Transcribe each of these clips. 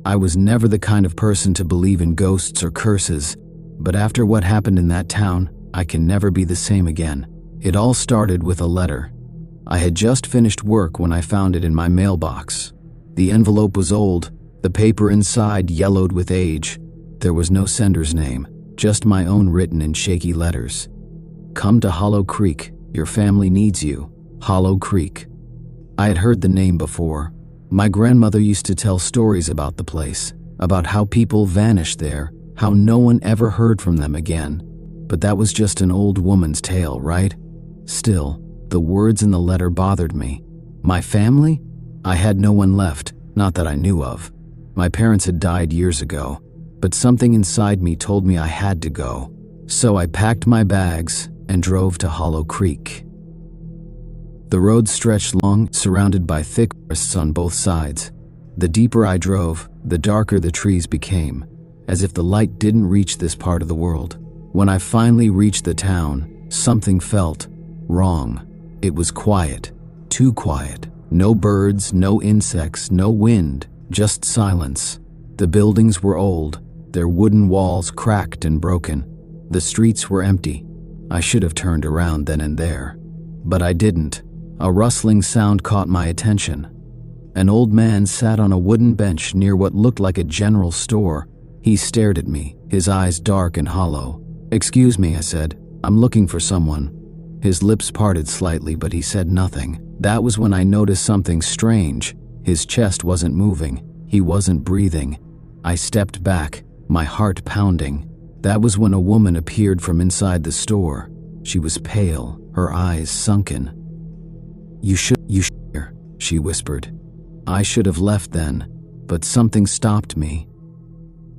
I was never the kind of person to believe in ghosts or curses, but after what happened in that town, I can never be the same again. It all started with a letter. I had just finished work when I found it in my mailbox. The envelope was old, the paper inside yellowed with age. There was no sender's name, just my own written in shaky letters. "Come to Hollow Creek. Your family needs you. Hollow Creek." I had heard the name before. My grandmother used to tell stories about the place, about how people vanished there, how no one ever heard from them again. But that was just an old woman's tale, right? Still, the words in the letter bothered me. My family? I had no one left, not that I knew of. My parents had died years ago, but something inside me told me I had to go. So I packed my bags and drove to Hollow Creek. The road stretched long, surrounded by thick forests on both sides. The deeper I drove, the darker the trees became, as if the light didn't reach this part of the world. When I finally reached the town, something felt wrong. It was quiet, too quiet. No birds, no insects, no wind, just silence. The buildings were old, their wooden walls cracked and broken. The streets were empty. I should have turned around then and there, but I didn't. A rustling sound caught my attention. An old man sat on a wooden bench near what looked like a general store. He stared at me, his eyes dark and hollow. "Excuse me," I said. "I'm looking for someone." His lips parted slightly, but he said nothing. That was when I noticed something strange. His chest wasn't moving. He wasn't breathing. I stepped back, my heart pounding. That was when a woman appeared from inside the store. She was pale, her eyes sunken. You should hear," she whispered. I should have left then, but something stopped me.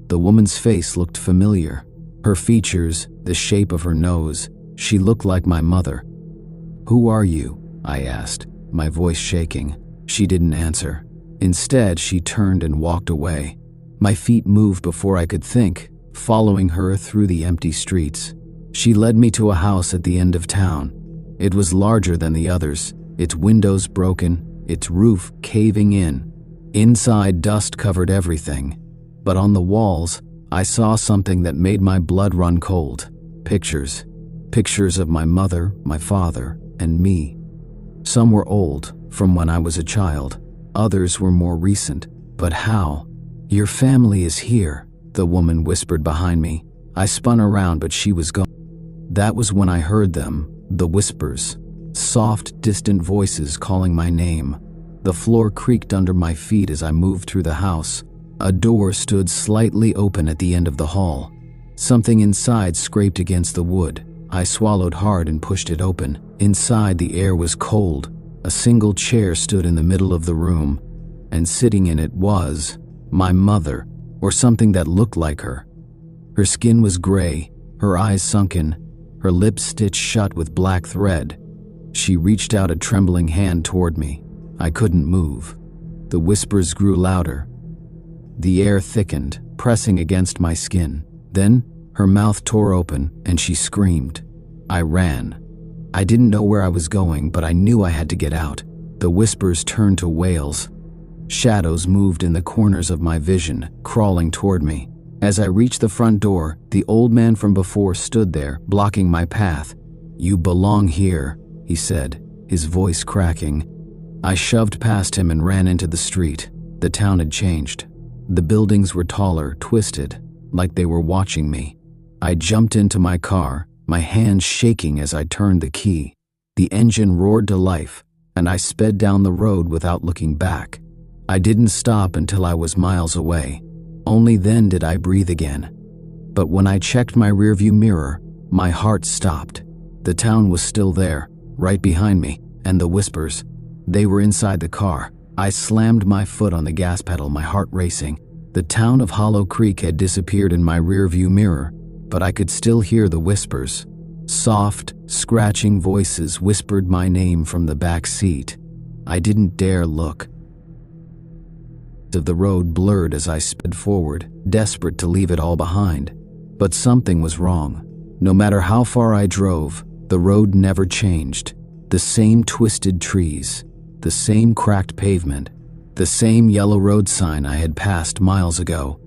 The woman's face looked familiar. Her features, the shape of her nose, she looked like my mother. "Who are you?" I asked, my voice shaking. She didn't answer. Instead, she turned and walked away. My feet moved before I could think, following her through the empty streets. She led me to a house at the end of town. It was larger than the others, its windows broken, its roof caving in. Inside, dust covered everything. But on the walls, I saw something that made my blood run cold. Pictures. Pictures of my mother, my father, and me. Some were old, from when I was a child. Others were more recent. But how? "Your family is here," the woman whispered behind me. I spun around, but she was gone. That was when I heard them, the whispers. Soft, distant voices calling my name. The floor creaked under my feet as I moved through the house. A door stood slightly open at the end of the hall. Something inside scraped against the wood. I swallowed hard and pushed it open. Inside, the air was cold. A single chair stood in the middle of the room, and sitting in it was my mother, or something that looked like her. Her skin was gray, her eyes sunken, her lips stitched shut with black thread. She reached out a trembling hand toward me. I couldn't move. The whispers grew louder. The air thickened, pressing against my skin. Then, her mouth tore open, and she screamed. I ran. I didn't know where I was going, but I knew I had to get out. The whispers turned to wails. Shadows moved in the corners of my vision, crawling toward me. As I reached the front door, the old man from before stood there, blocking my path. "You belong here," he said, his voice cracking. I shoved past him and ran into the street. The town had changed. The buildings were taller, twisted, like they were watching me. I jumped into my car, my hands shaking as I turned the key. The engine roared to life, and I sped down the road without looking back. I didn't stop until I was miles away. Only then did I breathe again. But when I checked my rearview mirror, my heart stopped. The town was still there, right behind me, and the whispers. They were inside the car. I slammed my foot on the gas pedal, my heart racing. The town of Hollow Creek had disappeared in my rearview mirror, but I could still hear the whispers. Soft, scratching voices whispered my name from the back seat. I didn't dare look. The road blurred as I sped forward, desperate to leave it all behind. But something was wrong. No matter how far I drove, the road never changed. The same twisted trees, the same cracked pavement, The same yellow road sign I had passed miles ago.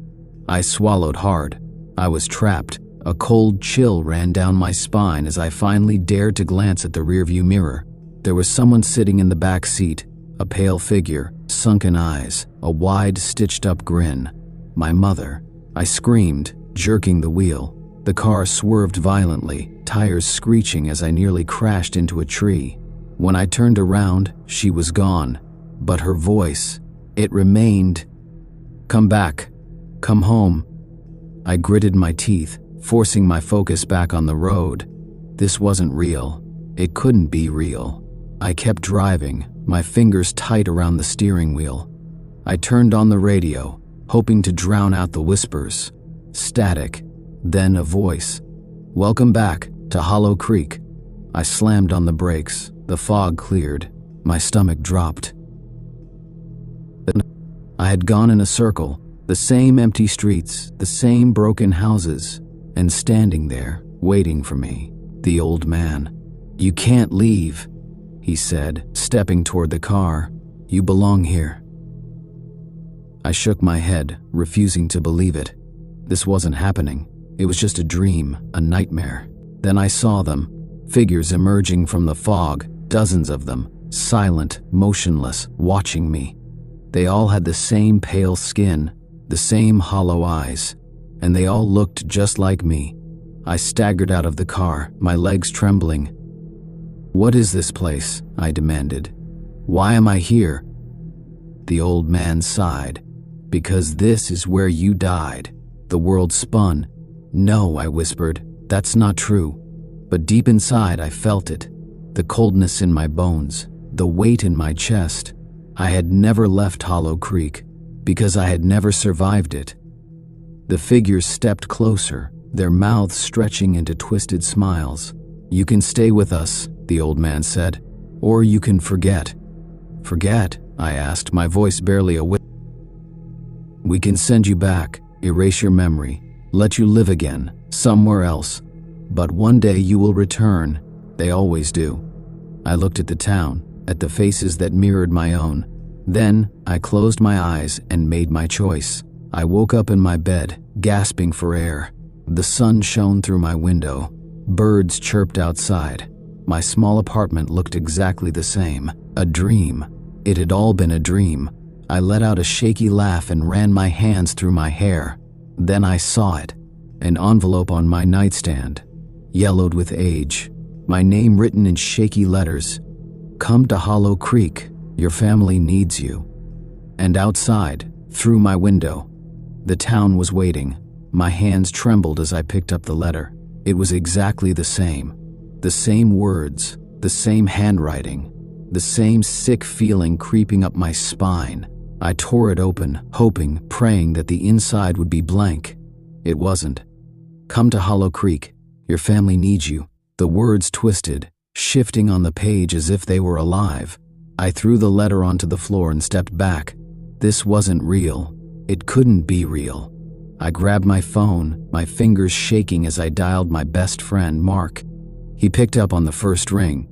I swallowed hard. I was trapped. A cold chill ran down my spine as I finally dared to glance at the rearview mirror. There was someone sitting in the back seat, a pale figure, sunken eyes, a wide, stitched-up grin. My mother. I screamed, jerking the wheel. The car swerved violently, tires screeching as I nearly crashed into a tree. When I turned around, she was gone. But her voice, it remained. "Come back. Come home." I gritted my teeth, forcing my focus back on the road. This wasn't real. It couldn't be real. I kept driving, my fingers tight around the steering wheel. I turned on the radio, hoping to drown out the whispers. Static, then a voice. "Welcome back to Hollow Creek." I slammed on the brakes. The fog cleared. My stomach dropped. I had gone in a circle, the same empty streets, the same broken houses, and standing there, waiting for me, the old man. "You can't leave," he said, stepping toward the car. "You belong here." I shook my head, refusing to believe it. This wasn't happening. It was just a dream, a nightmare. Then I saw them, figures emerging from the fog, dozens of them, silent, motionless, watching me. They all had the same pale skin, the same hollow eyes, and they all looked just like me. I staggered out of the car, my legs trembling. "What is this place?" I demanded. "Why am I here?" The old man sighed. "Because this is where you died." The world spun. "No," I whispered, "that's not true." But deep inside I felt it. The coldness in my bones, the weight in my chest. I had never left Hollow Creek, because I had never survived it. The figures stepped closer, their mouths stretching into twisted smiles. "You can stay with us," the old man said, "or you can forget." "Forget?" I asked, my voice barely a whisper. "We can send you back, erase your memory, let you live again, somewhere else. But one day you will return. They always do." I looked at the town, at the faces that mirrored my own. Then I closed my eyes and made my choice. I woke up in my bed, gasping for air. The sun shone through my window. Birds chirped outside. My small apartment looked exactly the same. A dream. It had all been a dream. I let out a shaky laugh and ran my hands through my hair. Then I saw it. An envelope on my nightstand, yellowed with age. My name written in shaky letters. "Come to Hollow Creek. Your family needs you." And outside, through my window, the town was waiting. My hands trembled as I picked up the letter. It was exactly the same. The same words, the same handwriting, the same sick feeling creeping up my spine. I tore it open, hoping, praying that the inside would be blank. It wasn't. "Come to Hollow Creek. Your family needs you." The words twisted, shifting on the page as if they were alive. I threw the letter onto the floor and stepped back. This wasn't real. It couldn't be real. I grabbed my phone, my fingers shaking as I dialed my best friend, Mark. He picked up on the first ring.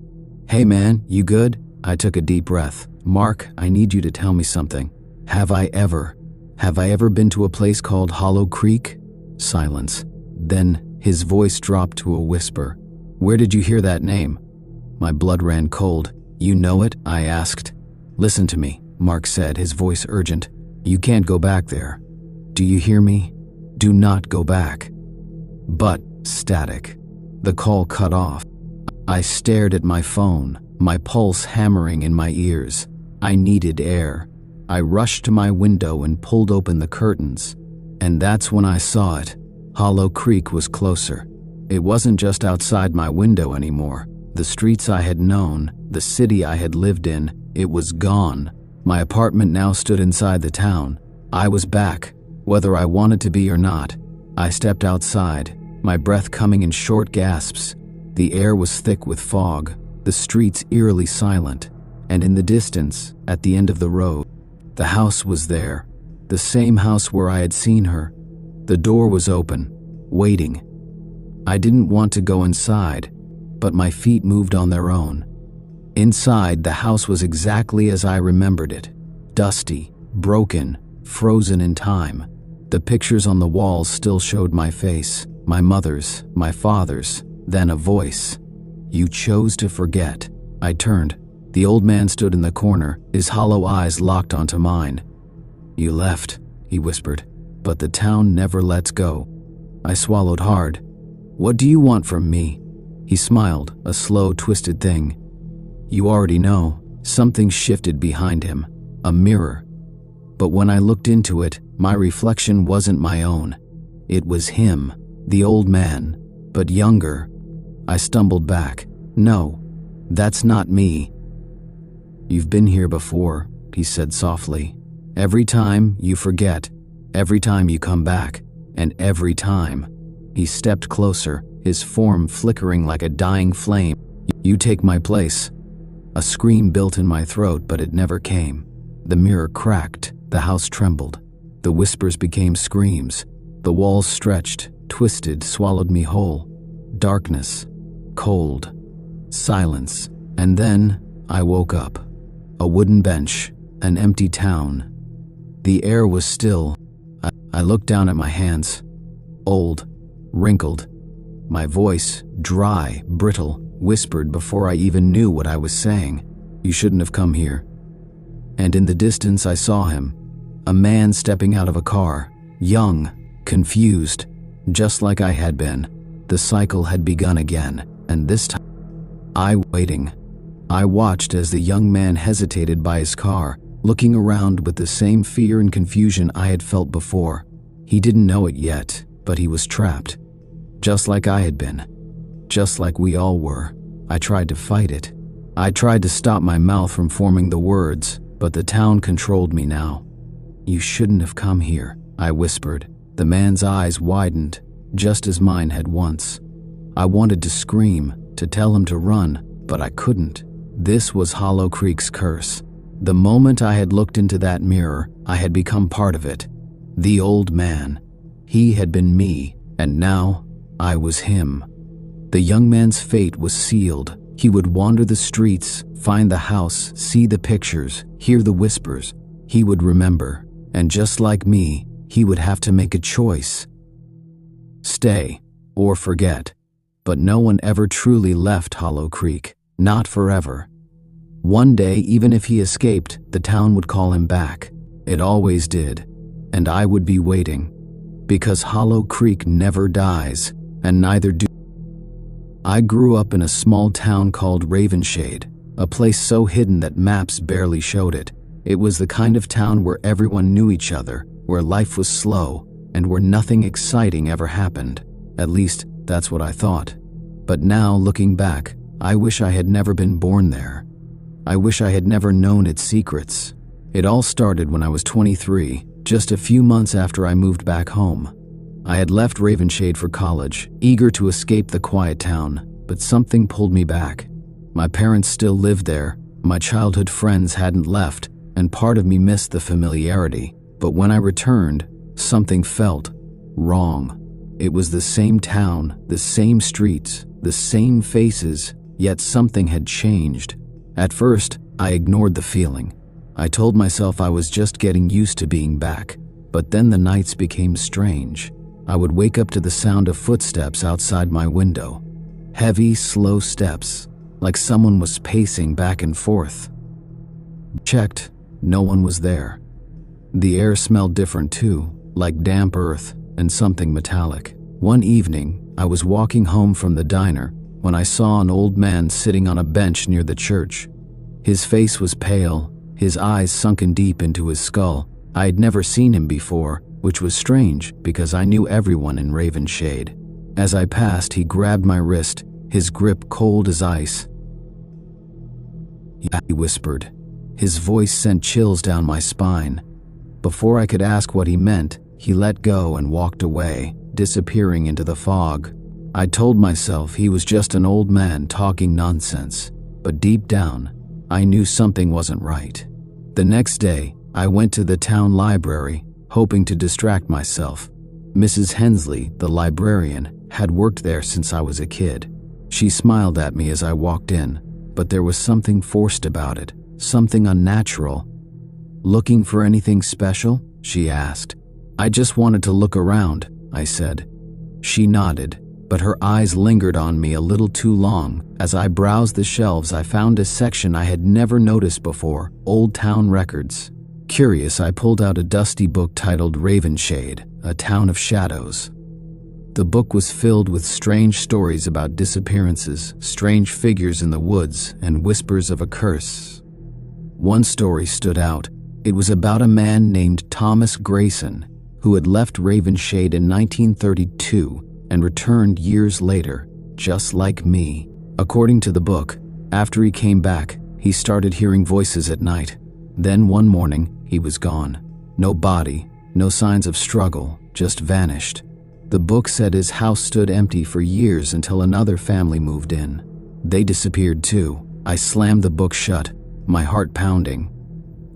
"Hey man, you good?" I took a deep breath. "Mark, I need you to tell me something. Have I ever been to a place called Hollow Creek?" Silence. Then his voice dropped to a whisper. "Where did you hear that name?" My blood ran cold. "You know it?" I asked. "Listen to me," Mark said, his voice urgent. "You can't go back there. Do you hear me? Do not go back." But static. The call cut off. I stared at my phone, my pulse hammering in my ears. I needed air. I rushed to my window and pulled open the curtains. And that's when I saw it. Hollow Creek was closer. It wasn't just outside my window anymore. The streets I had known, the city I had lived in, it was gone. My apartment now stood inside the town. I was back, whether I wanted to be or not. I stepped outside, my breath coming in short gasps. The air was thick with fog, the streets eerily silent, and in the distance, at the end of the road, the house was there, the same house where I had seen her. The door was open, waiting. I didn't want to go inside, but my feet moved on their own. Inside, the house was exactly as I remembered it. dusty, broken, frozen in time. The pictures on the walls still showed my face, my mother's, my father's, then a voice. "You chose to forget." I turned. The old man stood in the corner, his hollow eyes locked onto mine. "You left," he whispered, "but the town never lets go." I swallowed hard. "What do you want from me?" He smiled, a slow, twisted thing. "You already know." Something shifted behind him, a mirror. But when I looked into it, my reflection wasn't my own. It was him, the old man, but younger. I stumbled back. "No, that's not me." "You've been here before," he said softly. "Every time you forget, every time you come back, and every time." He stepped closer, his form flickering like a dying flame. "You take my place." A scream built in my throat, but it never came. The mirror cracked, the house trembled. The whispers became screams. The walls stretched, twisted, swallowed me whole. Darkness, cold, silence. And then I woke up. A wooden bench, an empty town. The air was still. I looked down at my hands. Old, wrinkled. My voice, dry, brittle, whispered before I even knew what I was saying. "You shouldn't have come here." And in the distance I saw him. A man stepping out of a car. Young, confused, just like I had been. The cycle had begun again, and this time, waiting. I watched as the young man hesitated by his car, looking around with the same fear and confusion I had felt before. He didn't know it yet, but he was trapped. Just like I had been. Just like we all were. I tried to fight it. I tried to stop my mouth from forming the words, but the town controlled me now. "You shouldn't have come here," I whispered. The man's eyes widened, just as mine had once. I wanted to scream, to tell him to run, but I couldn't. This was Hollow Creek's curse. The moment I had looked into that mirror, I had become part of it. The old man. He had been me, and now I was him. The young man's fate was sealed. He would wander the streets, find the house, see the pictures, hear the whispers. He would remember, and just like me, he would have to make a choice. Stay, or forget. But no one ever truly left Hollow Creek, not forever. One day, even if he escaped, the town would call him back. It always did, and I would be waiting. Because Hollow Creek never dies, and neither do. I grew up in a small town called Ravenshade, a place so hidden that maps barely showed it. It was the kind of town where everyone knew each other, where life was slow, and where nothing exciting ever happened. At least, that's what I thought. But now, looking back, I wish I had never been born there. I wish I had never known its secrets. It all started when I was 23, just a few months after I moved back home. I had left Ravenshade for college, eager to escape the quiet town, but something pulled me back. My parents still lived there, my childhood friends hadn't left, and part of me missed the familiarity. But when I returned, something felt wrong. It was the same town, the same streets, the same faces, yet something had changed. At first, I ignored the feeling. I told myself I was just getting used to being back, but then the nights became strange. I would wake up to the sound of footsteps outside my window. Heavy, slow steps, like someone was pacing back and forth. Checked, no one was there. The air smelled different too, like damp earth and something metallic. One evening, I was walking home from the diner when I saw an old man sitting on a bench near the church. His face was pale, his eyes sunken deep into his skull. I had never seen him before, which was strange because I knew everyone in Ravenshade. As I passed, he grabbed my wrist, his grip cold as ice. He whispered. His voice sent chills down my spine. Before I could ask what he meant, he let go and walked away, disappearing into the fog. I told myself he was just an old man talking nonsense, but deep down, I knew something wasn't right. The next day, I went to the town library, hoping to distract myself. Mrs. Hensley, the librarian, had worked there since I was a kid. She smiled at me as I walked in, but there was something forced about it, something unnatural. "Looking for anything special?" she asked. "I just wanted to look around," I said. She nodded, but her eyes lingered on me a little too long. As I browsed the shelves, I found a section I had never noticed before: old town records. Curious, I pulled out a dusty book titled Ravenshade, A Town of Shadows. The book was filled with strange stories about disappearances, strange figures in the woods, and whispers of a curse. One story stood out. It was about a man named Thomas Grayson, who had left Ravenshade in 1932 and returned years later, just like me. According to the book, after he came back, he started hearing voices at night. Then one morning, he was gone. No body, no signs of struggle, just vanished. The book said his house stood empty for years until another family moved in. They disappeared too. I slammed the book shut, my heart pounding.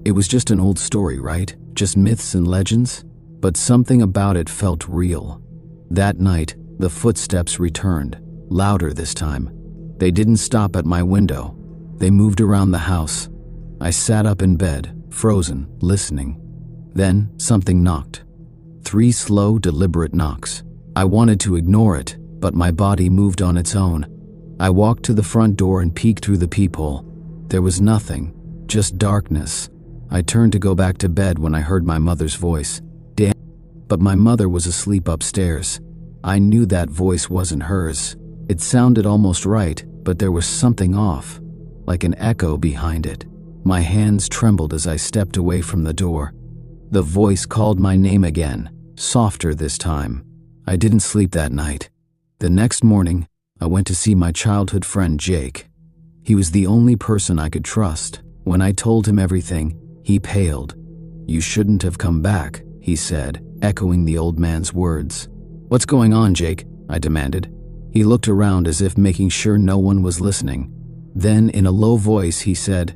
It was just an old story, right? Just myths and legends? But something about it felt real. That night, the footsteps returned, louder this time. They didn't stop at my window. They moved around the house. I sat up in bed, frozen, listening. Then something knocked. 3 slow, deliberate knocks. I wanted to ignore it, but my body moved on its own. I walked to the front door and peeked through the peephole. There was nothing, just darkness. I turned to go back to bed when I heard my mother's voice. "Damn." But my mother was asleep upstairs. I knew that voice wasn't hers. It sounded almost right, but there was something off, like an echo behind it. My hands trembled as I stepped away from the door. The voice called my name again, softer this time. I didn't sleep that night. The next morning, I went to see my childhood friend Jake. He was the only person I could trust. When I told him everything, he paled. "You shouldn't have come back," he said, echoing the old man's words. "What's going on, Jake?" I demanded. He looked around as if making sure no one was listening. Then, in a low voice, he said,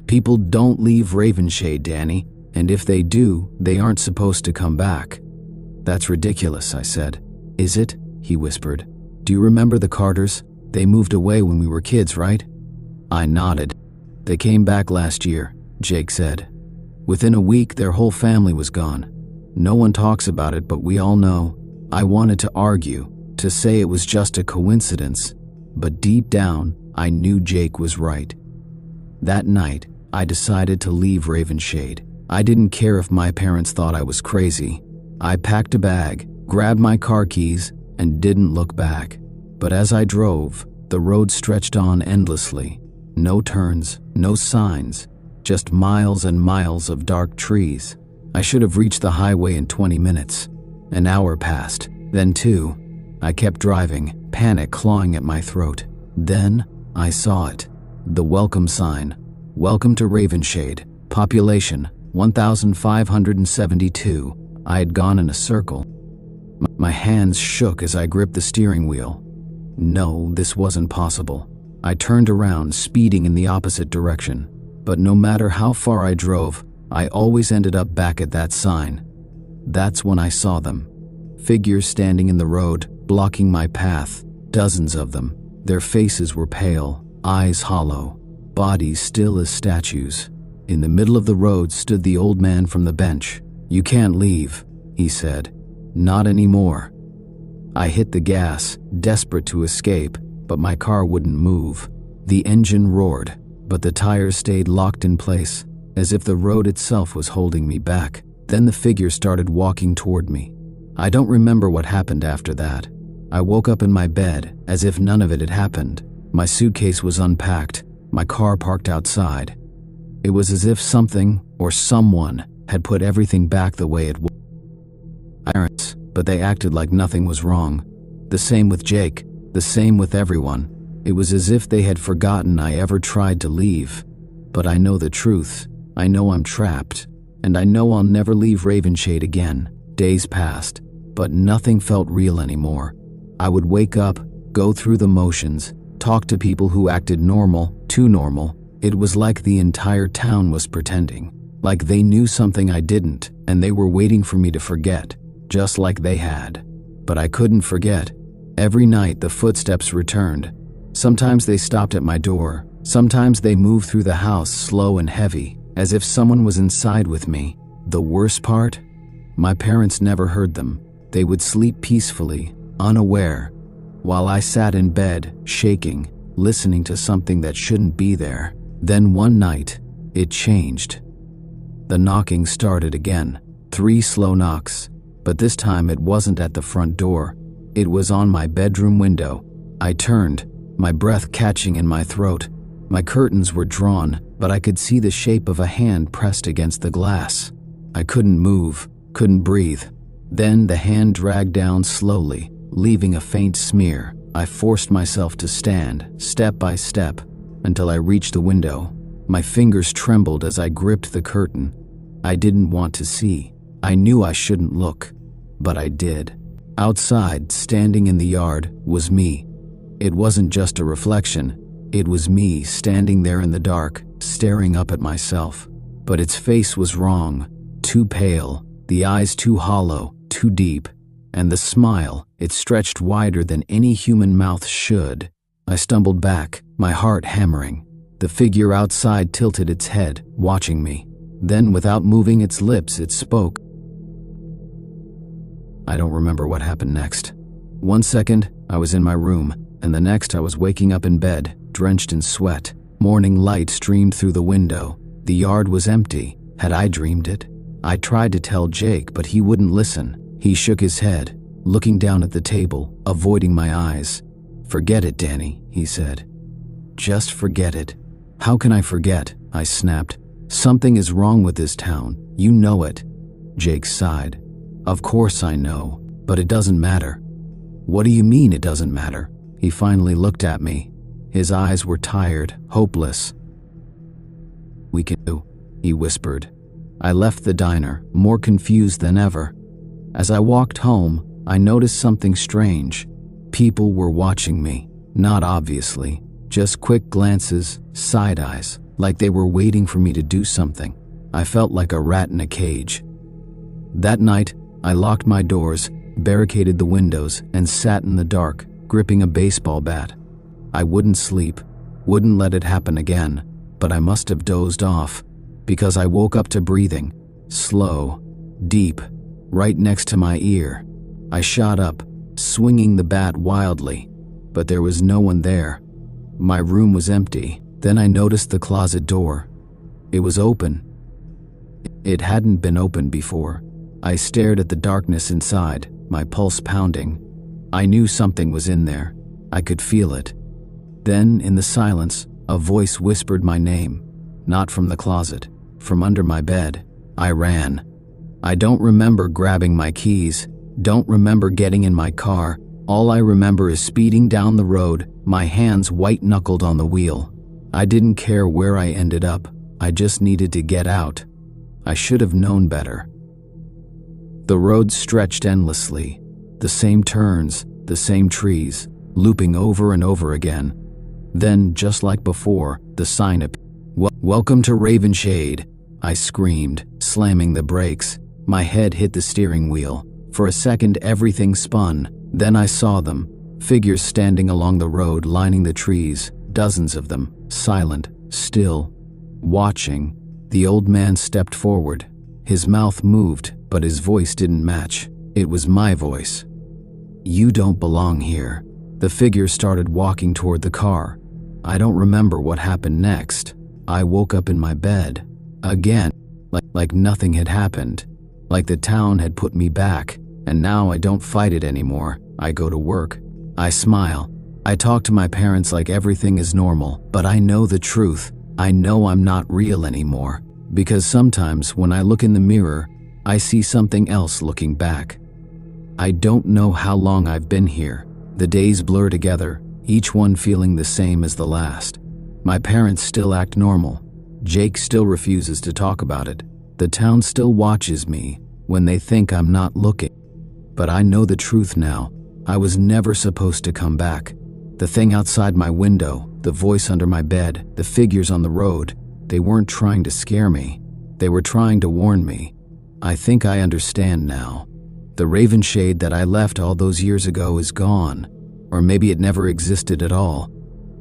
"People don't leave Ravenshade, Danny, and if they do, they aren't supposed to come back." "That's ridiculous," I said. "Is it?" he whispered. "Do you remember the Carters? They moved away when we were kids, right?" I nodded. "They came back last year," Jake said. "Within a week, their whole family was gone. No one talks about it, but we all know." I wanted to argue, to say it was just a coincidence, but deep down, I knew Jake was right. That night, I decided to leave Ravenshade. I didn't care if my parents thought I was crazy. I packed a bag, grabbed my car keys, and didn't look back. But as I drove, the road stretched on endlessly. No turns, no signs, just miles and miles of dark trees. I should have reached the highway in 20 minutes. An hour passed, then 2. I kept driving, panic clawing at my throat. Then, I saw it. The welcome sign. "Welcome to Ravenshade. Population, 1,572. I had gone in a circle. My hands shook as I gripped the steering wheel. No, this wasn't possible. I turned around, speeding in the opposite direction. But no matter how far I drove, I always ended up back at that sign. That's when I saw them. Figures standing in the road, blocking my path. Dozens of them. Their faces were pale, eyes hollow, bodies still as statues. In the middle of the road stood the old man from the bench. "You can't leave," he said. "Not anymore." I hit the gas, desperate to escape, but my car wouldn't move. The engine roared, but the tires stayed locked in place, as if the road itself was holding me back. Then the figure started walking toward me. I don't remember what happened after that. I woke up in my bed, as if none of it had happened. My suitcase was unpacked, my car parked outside. It was as if something, or someone, had put everything back the way it was. Parents, but they acted like nothing was wrong. The same with Jake, the same with everyone. It was as if they had forgotten I ever tried to leave. But I know the truth. I know I'm trapped, and I know I'll never leave Ravenshade again. Days passed, but nothing felt real anymore. I would wake up, go through the motions, talk to people who acted normal, too normal. It was like the entire town was pretending, like they knew something I didn't, and they were waiting for me to forget, just like they had. But I couldn't forget. Every night the footsteps returned. Sometimes they stopped at my door. Sometimes they moved through the house slow and heavy. as if someone was inside with me. The worst part? My parents never heard them. They would sleep peacefully, unaware, while I sat in bed, shaking, listening to something that shouldn't be there. Then one night, it changed. The knocking started again. 3 slow knocks, but this time it wasn't at the front door. It was on my bedroom window. I turned, my breath catching in my throat. My curtains were drawn, but I could see the shape of a hand pressed against the glass. I couldn't move, couldn't breathe. Then the hand dragged down slowly, leaving a faint smear. I forced myself to stand, step by step, until I reached the window. My fingers trembled as I gripped the curtain. I didn't want to see. I knew I shouldn't look, but I did. Outside, standing in the yard, was me. It wasn't just a reflection. It was me standing there in the dark, staring up at myself. But its face was wrong, too pale, the eyes too hollow, too deep, and the smile, it stretched wider than any human mouth should. I stumbled back, my heart hammering. The figure outside tilted its head, watching me. Then, without moving its lips, it spoke. I don't remember what happened next. 1 second, I was in my room, and the next I was waking up in bed, drenched in sweat. Morning light streamed through the window. The yard was empty. Had I dreamed it? I tried to tell Jake, but he wouldn't listen. He shook his head, looking down at the table, avoiding my eyes. "Forget it, Danny," he said. "Just forget it." "How can I forget?" I snapped. "Something is wrong with this town. You know it." Jake sighed. "Of course I know, but it doesn't matter." "What do you mean it doesn't matter?" He finally looked at me. His eyes were tired, hopeless. "We can do," he whispered. I left the diner, more confused than ever. As I walked home, I noticed something strange. People were watching me, not obviously, just quick glances, side eyes, like they were waiting for me to do something. I felt like a rat in a cage. That night, I locked my doors, barricaded the windows, and sat in the dark, gripping a baseball bat. I wouldn't sleep, wouldn't let it happen again, but I must have dozed off, because I woke up to breathing, slow, deep, right next to my ear. I shot up, swinging the bat wildly, but there was no one there. My room was empty. Then I noticed the closet door. It was open. It hadn't been opened before. I stared at the darkness inside, my pulse pounding. I knew something was in there. I could feel it. Then, in the silence, a voice whispered my name. Not from the closet, from under my bed. I ran. I don't remember grabbing my keys, don't remember getting in my car. All I remember is speeding down the road, my hands white-knuckled on the wheel. I didn't care where I ended up. I just needed to get out. I should have known better. The road stretched endlessly. The same turns, the same trees, looping over and over again. Then, just like before, the sign appeared. "Welcome to Ravenshade," I screamed, slamming the brakes. My head hit the steering wheel. For a second, everything spun. Then I saw them, figures standing along the road lining the trees, dozens of them, silent, still, watching. The old man stepped forward. His mouth moved, but his voice didn't match. It was my voice. "You don't belong here." The figure started walking toward the car. I don't remember what happened next. I woke up in my bed. Again, like nothing had happened. Like the town had put me back, and now I don't fight it anymore. I go to work. I smile. I talk to my parents like everything is normal, but I know the truth. I know I'm not real anymore. Because sometimes when I look in the mirror, I see something else looking back. I don't know how long I've been here. The days blur together, each one feeling the same as the last. My parents still act normal. Jake still refuses to talk about it. The town still watches me when they think I'm not looking. But I know the truth now. I was never supposed to come back. The thing outside my window, the voice under my bed, the figures on the road, they weren't trying to scare me. They were trying to warn me. I think I understand now. The Ravenshade that I left all those years ago is gone. Or maybe it never existed at all.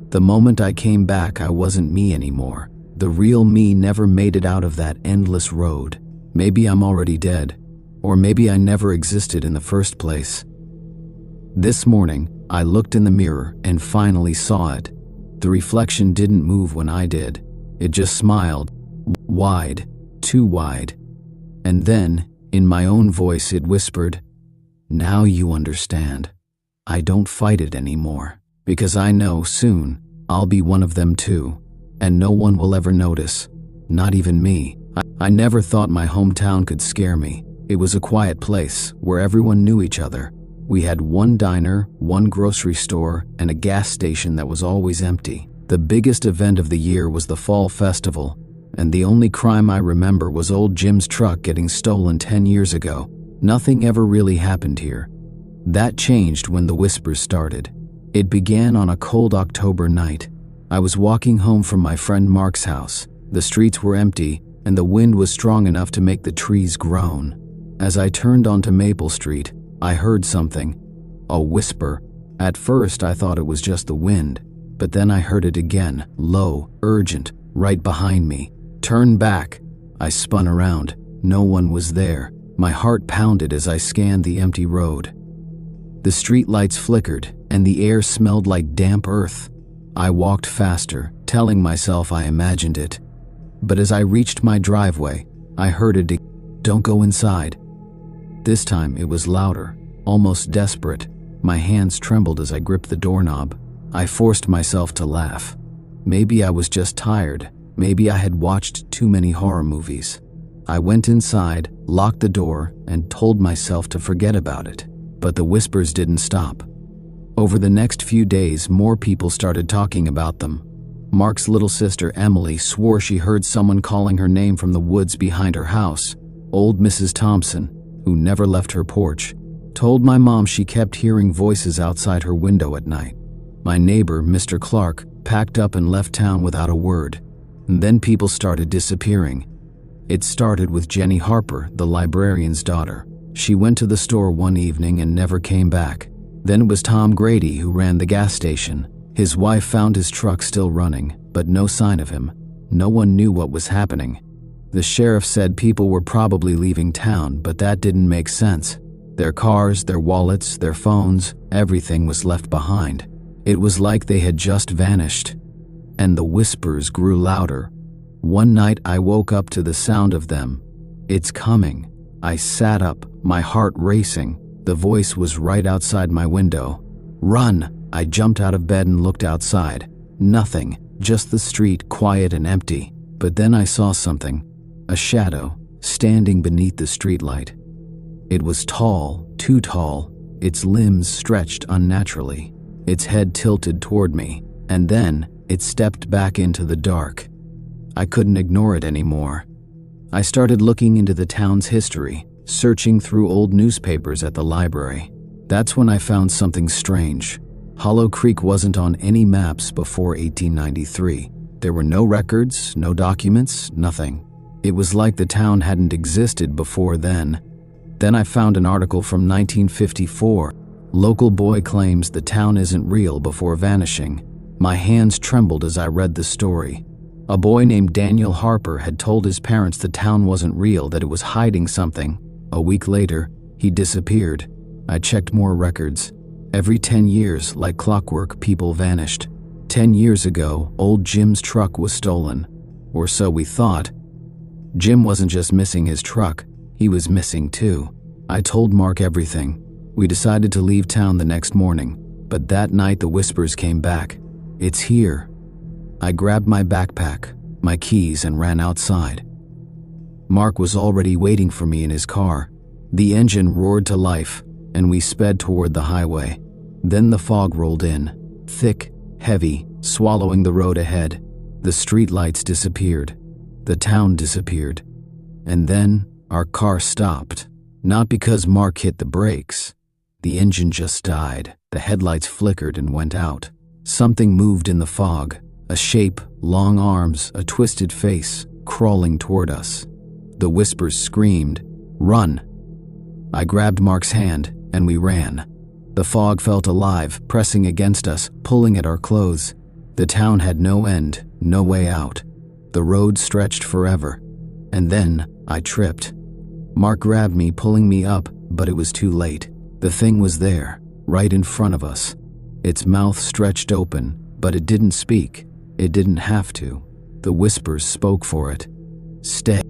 The moment I came back, I wasn't me anymore. The real me never made it out of that endless road. Maybe I'm already dead, or maybe I never existed in the first place. This morning, I looked in the mirror and finally saw it. The reflection didn't move when I did. It just smiled, wide, too wide. And then, in my own voice, it whispered, "Now you understand. I don't fight it anymore, because I know soon I'll be one of them too, and no one will ever notice, not even me." I never thought my hometown could scare me. It was a quiet place where everyone knew each other. We had one diner, one grocery store, and a gas station that was always empty. The biggest event of the year was the fall festival, and the only crime I remember was old Jim's truck getting stolen 10 years ago. Nothing ever really happened here. That changed when the whispers started. It began on a cold October night. I was walking home from my friend Mark's house. The streets were empty, and the wind was strong enough to make the trees groan. As I turned onto Maple Street, I heard something. A whisper. At first, I thought it was just the wind, but then I heard it again, low, urgent, right behind me. "Turn back." I spun around. No one was there. My heart pounded as I scanned the empty road. The street lights flickered, and the air smelled like damp earth. I walked faster, telling myself I imagined it. But as I reached my driveway, I heard it, "Don't go inside." This time it was louder, almost desperate. My hands trembled as I gripped the doorknob. I forced myself to laugh. Maybe I was just tired. Maybe I had watched too many horror movies. I went inside, locked the door, and told myself to forget about it. But the whispers didn't stop. Over the next few days, more people started talking about them. Mark's little sister Emily swore she heard someone calling her name from the woods behind her house. Old Mrs. Thompson, who never left her porch, told my mom she kept hearing voices outside her window at night. My neighbor, Mr. Clark, packed up and left town without a word. And then people started disappearing. It started with Jenny Harper, the librarian's daughter. She went to the store one evening and never came back. Then it was Tom Grady, who ran the gas station. His wife found his truck still running, but no sign of him. No one knew what was happening. The sheriff said people were probably leaving town, but that didn't make sense. Their cars, their wallets, their phones, everything was left behind. It was like they had just vanished. And the whispers grew louder. One night I woke up to the sound of them. "It's coming." I sat up, my heart racing. The voice was right outside my window. "Run!" I jumped out of bed and looked outside. Nothing, just the street, quiet and empty. But then I saw something. A shadow, standing beneath the streetlight. It was tall, too tall. Its limbs stretched unnaturally. Its head tilted toward me, and then it stepped back into the dark. I couldn't ignore it anymore. I started looking into the town's history, searching through old newspapers at the library. That's when I found something strange. Hollow Creek wasn't on any maps before 1893. There were no records, no documents, nothing. It was like the town hadn't existed before then. Then I found an article from 1954. Local boy claims the town isn't real before vanishing. My hands trembled as I read the story. A boy named Daniel Harper had told his parents the town wasn't real, that it was hiding something. A week later, he disappeared. I checked more records. Every 10 years, like clockwork, people vanished. 10 years ago, old Jim's truck was stolen. Or so we thought. Jim wasn't just missing his truck, he was missing too. I told Mark everything. We decided to leave town the next morning, but that night the whispers came back. "It's here." I grabbed my backpack, my keys, and ran outside. Mark was already waiting for me in his car. The engine roared to life, and we sped toward the highway. Then the fog rolled in, thick, heavy, swallowing the road ahead. The streetlights disappeared. The town disappeared. And then our car stopped. Not because Mark hit the brakes. The engine just died. The headlights flickered and went out. Something moved in the fog. A shape, long arms, a twisted face, crawling toward us. The whispers screamed, "Run!" I grabbed Mark's hand, and we ran. The fog felt alive, pressing against us, pulling at our clothes. The town had no end, no way out. The road stretched forever. And then I tripped. Mark grabbed me, pulling me up, but it was too late. The thing was there, right in front of us. Its mouth stretched open, but it didn't speak. It didn't have to. The whispers spoke for it. "Stay,"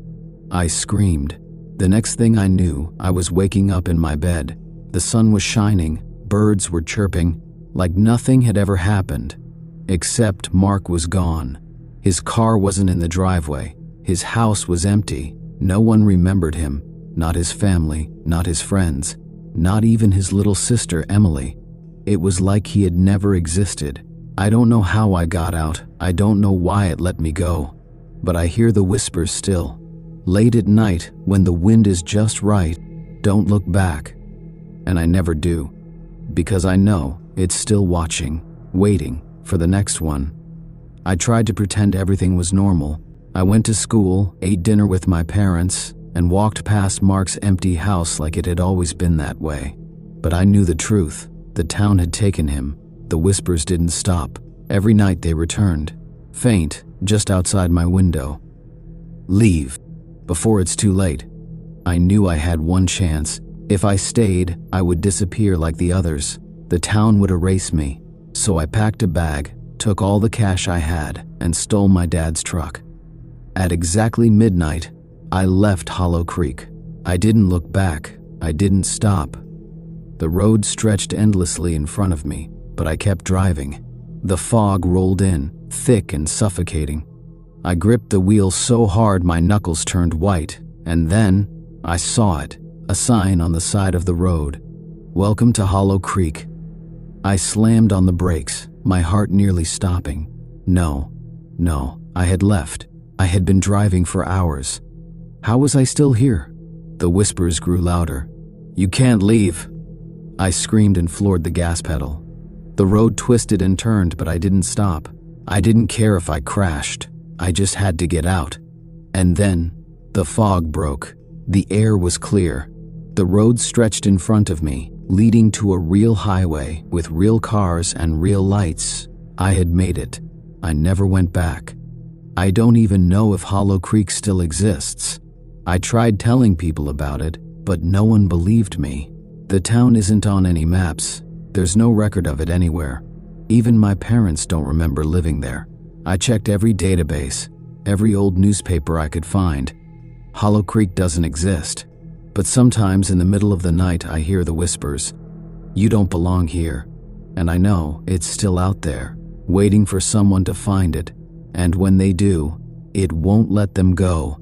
I screamed. The next thing I knew, I was waking up in my bed. The sun was shining, birds were chirping, like nothing had ever happened. Except Mark was gone. His car wasn't in the driveway. His house was empty. No one remembered him. Not his family, not his friends, not even his little sister, Emily. It was like he had never existed. I don't know how I got out. I don't know why it let me go. But I hear the whispers still. Late at night, when the wind is just right, don't look back. And I never do. Because I know it's still watching, waiting for the next one. I tried to pretend everything was normal. I went to school, ate dinner with my parents, and walked past Mark's empty house like it had always been that way. But I knew the truth. The town had taken him. The whispers didn't stop. Every night they returned, faint, just outside my window. Leave, before it's too late. I knew I had one chance. If I stayed, I would disappear like the others. The town would erase me. So I packed a bag, took all the cash I had, and stole my dad's truck. At exactly midnight, I left Hollow Creek. I didn't look back. I didn't stop. The road stretched endlessly in front of me, but I kept driving. The fog rolled in, thick and suffocating. I gripped the wheel so hard my knuckles turned white, and then I saw it, a sign on the side of the road. "Welcome to Hollow Creek." I slammed on the brakes, my heart nearly stopping. No, I had left. I had been driving for hours. How was I still here? The whispers grew louder. "You can't leave." I screamed and floored the gas pedal. The road twisted and turned, but I didn't stop. I didn't care if I crashed. I just had to get out. And then, the fog broke. The air was clear. The road stretched in front of me, leading to a real highway with real cars and real lights. I had made it. I never went back. I don't even know if Hollow Creek still exists. I tried telling people about it, but no one believed me. The town isn't on any maps. There's no record of it anywhere. Even my parents don't remember living there. I checked every database, every old newspaper I could find. Hollow Creek doesn't exist. But sometimes in the middle of the night I hear the whispers. "You don't belong here." And I know it's still out there, waiting for someone to find it. And when they do, it won't let them go.